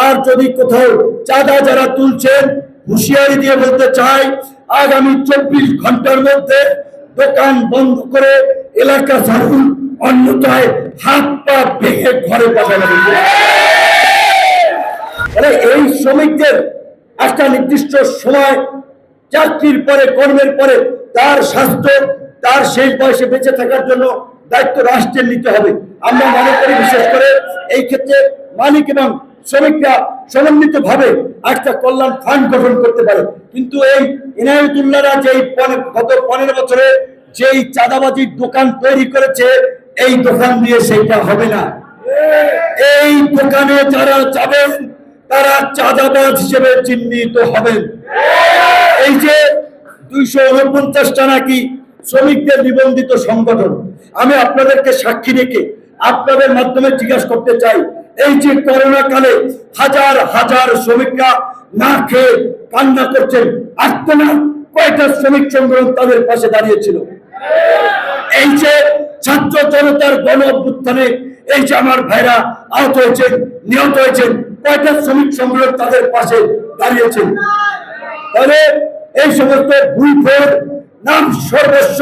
আর যদি কোথাও চাঁদা যারা তুলছেন হুঁশিয়ারি দিয়ে বলতে চাই, আগামী 24 ঘন্টার মধ্যে দোকান বন্ধ করে এলাকা ছাড়ুন, অন্যথায় হাত পা ভেঙে ঘরে পাঠানো হবে। এই শ্রমিকদের একটা নির্দিষ্ট সময় চাকরির পরে, কর্মের পরে তার স্বাস্থ্য, তার শেষ বয়সে বেঁচে থাকার জন্য দায়িত্ব রাষ্ট্রের নিতে হবে। আমরা মনে করি বিশেষ করে এই ক্ষেত্রে মালিক এবং শ্রমিকরা সমন্বিত ভাবে একটা কল্যাণ ফান্ড গঠন করতে পারে। কিন্তু এই ইনায়েতুল্লাহরা যেই গত 15 বছরে যেই চাঁদাবাজির দোকান তৈরি করেছে, এই দোকান দিয়ে সেইটা হবে না। এই দোকানে যারা যাবেন তারা চাঁদাবাজ হিসেবে চিহ্নিত হবেন। এই যে 249টা নাকি শ্রমিকদের নিবন্ধিত সংগঠন, আমি আপনাদেরকে সাক্ষী রেখে আপনাদের মাধ্যমে জিজ্ঞাসা করতে চাই, এই যে করোনা কালে হাজার হাজার শ্রমিকরা না খেয়ে কান্না করছেন, আর্তনাদ, কয়টা শ্রমিক সংগঠন তাদের পাশে দাঁড়িয়েছিল? এই যে ছাত্র জনতার গণ অভ্যুত্থানে এই যে আমার ভাইরা আহত হয়েছেন, নিহত হয়েছেন, কয়টা শ্রমিক সংগঠন তাদের পাশে দাঁড়িয়েছেন? তাহলে এই সমস্ত ভুলফোর নাম সর্বস্ব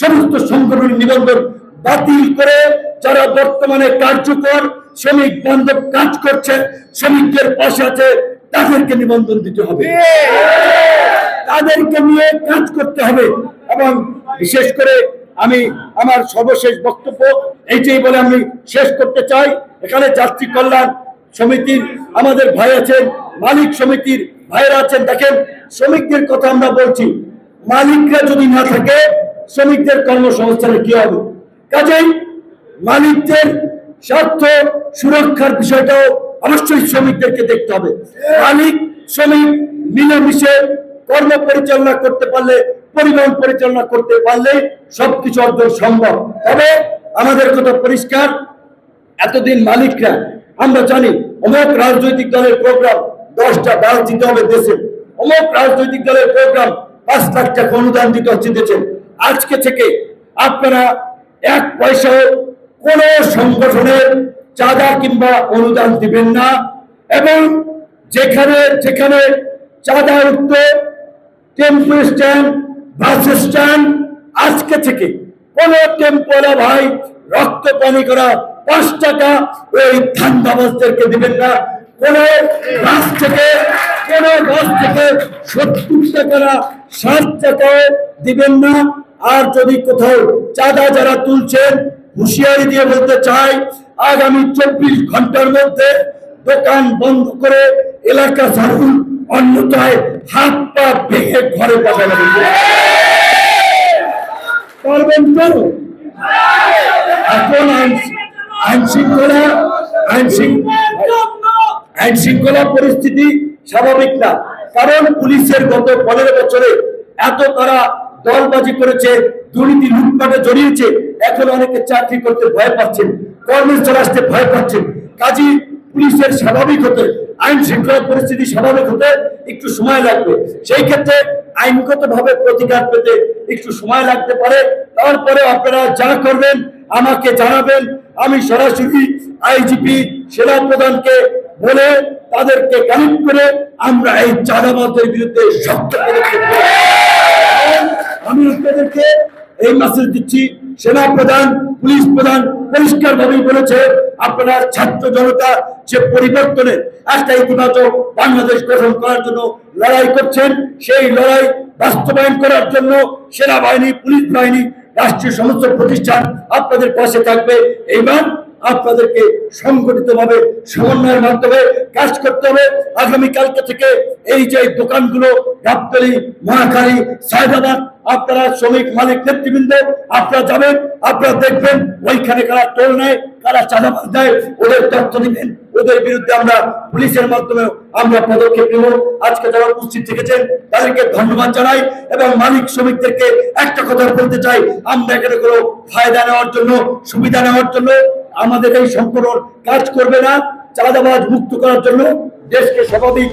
সমস্ত সংগঠন নিবন্ধন বাতিল করে যারা বর্তমানে কার্যকর শ্রমিক বান্ধব কাজ করছে, শ্রমিকদের পাশে আছে, তাদেরকে নিবন্ধন দিতে হবে, তাদেরকে নিয়ে কাজ করতে হবে। এবং বিশেষ করে আমি আমার সর্বশেষ বক্তব্য এইটাই বলে আমি শেষ করতে চাই। এখানে যাত্রী কল্যাণ সমিতির আমাদের ভাই আছেন, মালিক সমিতির ভাইরা আছেন। দেখেন, শ্রমিকদের কথা আমরা বলছি, মালিকরা যদি না থাকে শ্রমিকদের কর্মসংস্থানে কি হবে? কাজেই মালিকদের স্বার্থ সুরক্ষার বিষয়টাও অবশ্যই শ্রমিকদেরকে দেখতে হবে। মালিক শ্রমিক মিলেমিশে কর্ম পরিচালনা করতে পারলে, পরিবহন পরিচালনা করতে পারলে সবকিছু অর্জন সম্ভব। তবে আমাদের কথা পরিষ্কার, এতদিন মালিকরা আমরা জানি অমুক রাজনৈতিক দলের প্রোগ্রাম 10টা বাস দিতে হবে দেশে, অমুক রাজনৈতিক দলের প্রোগ্রাম 5 লাখ টাকা অনুদান দিতে হচ্ছে দেশে। আজকে থেকে আপনারা 1 পয়সাও কোন সংগঠনের চাঁদা কিংবা অনুদান দিবেন না। এবং যেখানে যেখানে চাঁদা উঠবে, টেম্পো স্ট্যান্ড, বাস স্ট্যান্ড, আজকে থেকে কোন টেম্পোলা ভাই রক্ত পানি করা 5 টাকা ওই ধান্দাবাজদেরকে দিবেন না। কোন বাস থেকে 70 টাকা না 60 টাকাও দিবেন না। আর যদি কোথাও চাঁদা যারা তুলছেন, হুঁশিয়ারি দিয়ে বলতে চাই, আগামী 24 ঘন্টার মধ্যে দোকান বন্ধ করে এলাকা ছাড়ুন, অন্যথায় হাত পা ভেঙে ঘরে পাঠানো হবে। পারবেন তো? এখন আইন শৃঙ্খলা পরিস্থিতি স্বাভাবিক না, কারণ পুলিশের গত 15 বছরে এত তারা দলবাজি করেছে, দুর্নীতি লুটপাটে জড়িয়েছে, এখন অনেকে চাকরি করতে ভয় পাচ্ছেন, কর্মস্থলে আসতে ভয় পাচ্ছেন। কাজী পুলিশের স্বাভাবিক হতে, আইন শৃঙ্খলা পরিস্থিতি স্বাভাবিক হতে একটু সময় লাগবে। সেই ক্ষেত্রে আইনগত ভাবে প্রতিকার পেতে একটু সময় লাগতে পারে। তারপরে আপনারা যা করবেন আমাকে জানাবেন, আমি সরাসরি আইজিপি সেনা প্রধানকে বলে তাদেরকে কানেক্ট করে আমরা এই চাঁদাবাজদের বিরুদ্ধে শক্ত পদক্ষেপ নেব। আমি আপনাদেরকে এই মেসেজ দিচ্ছি, সেনা প্রধান, পুলিশ প্রধান পরিষ্কার ভাবেই বলেছে, আপনারা ছাত্র জনতা যে পরিবর্তনের একটা ইতিবাচক বাংলাদেশ গঠন করার জন্য লড়াই করছেন, সেই লড়াই বাস্তবায়ন করার জন্য সেনাবাহিনী, পুলিশ বাহিনী, রাষ্ট্রীয় সমস্ত প্রতিষ্ঠান আপনাদের পাশে থাকবে। এইবার আপনাদেরকে সংগঠিতভাবে সমন্বয়ের মাধ্যমে কাজ করতে হবে। আগামীকালকে থেকে এই যে দোকানগুলো গাবতলী, মহাখালী, সায়দাবাদ, আপনারা শ্রমিক মালিক নেতৃবৃন্দ আপনারা যাবেন, আপনারা দেখবেন ওইখানে কারা টোল নেয়, কারা চাঁদাবাজ দেয়, ওদের তথ্য দিবেন, ওদের বিরুদ্ধে আমরা পুলিশের মাধ্যমে আমরা পদক্ষেপ নেব। আজকে যারা উপস্থিত থেকেছেন তাদেরকে ধন্যবাদ জানাই এবং মালিক শ্রমিকদেরকে একটা কথা বলতে চাই, আমরা এখানে কোনো ফায়দা নেওয়ার জন্য, সুবিধা নেওয়ার জন্য আমাদের এই সংগঠন কাজ করবে না। চাঁদাবাজ মুক্ত করার জন্য, দেশকে স্বাভাবিক